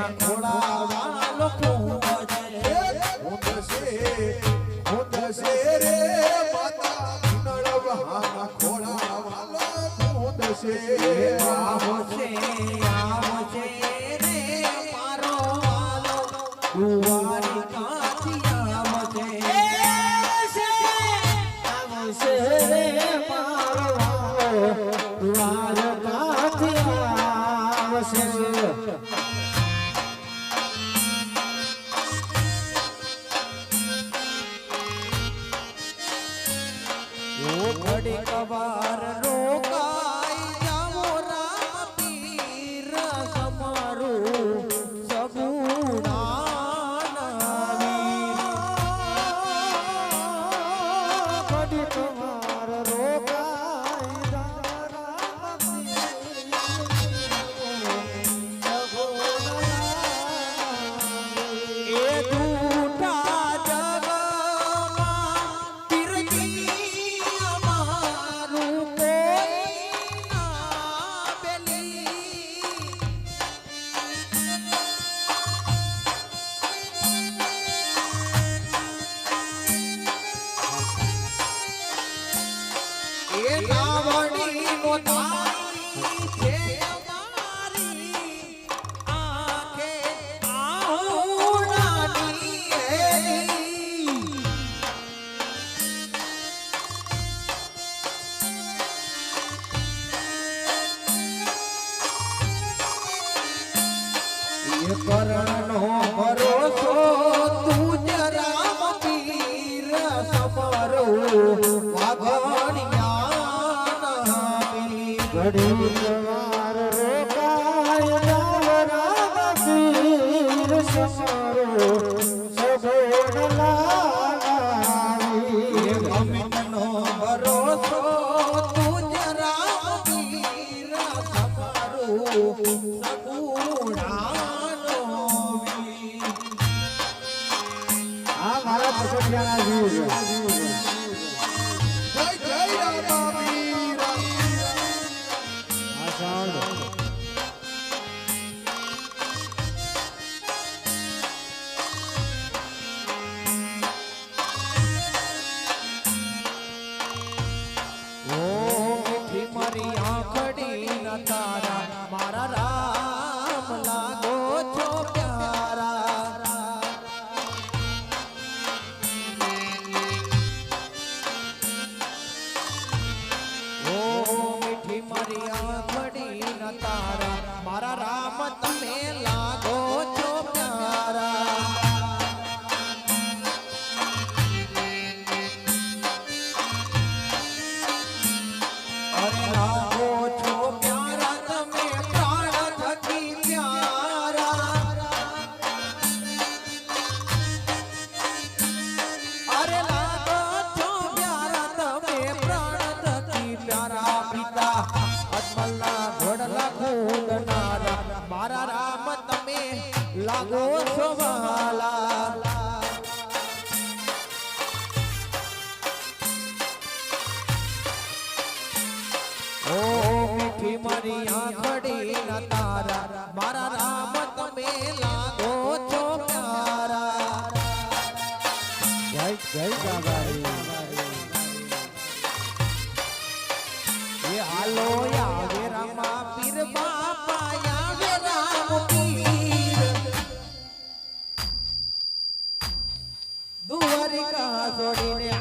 એના ખોડા વાલો કુંવજે ઉદશે રે માતા નળવાના ખોડા વાલો ઉદશે આવશે આવશે રે મારો વાલો કુંવારી કાથી આવશે આવશે રે મારો વાલો કુંવારી કાથી આવશે ઘડી કવાર રોકાઈ જાવો રામ પીર સમારું સગુણાના ઘડી કવાર રોકાઈ જાવો રામ એ દૂઠા જગમાં પીરજી અમારું કોઈ ના બેલી એ રાવણીનો તારી છે અમારી આંખે આહુડાની એલી એ કરણનો ભરોસો તું જ રામ પીર સમરો વાઘણિયા ઘડી કવાર રોકાય જાવો રામ પીર સમારો સગુણાના અમિતનો ભરોસો તું જ રામ પીર સમરો સગુણાનો વીર આ મારા પસંદિયાના જીવ છે જય જય રામાવીર આ સાંભળો મીઠી મારી આંખડી ન તારા મારા રામ લાગો છો પ્યારા ઓ મીઠી મારી આંખડી ન તારા મારા રામ તમે લાગો છો પ્યારા અરે લાગો છો પ્યારા તમે પ્રાણ થકી પ્યારા અરે લાગો છો પ્યારા તમે પ્રાણ થકી પ્યારા પિતા અજમલના ઘોડલા ખોદનારા મારા રામ તમે લાગો છો વાલા ઓ મીઠી મારી આંખડી ન તારા મારા રામ તમે લાગો છો પ્યારા જય જય બાબારી એ હાલો આવે રામા પીર બાપા આવે રામ પીર દ્વારિકા છોડીને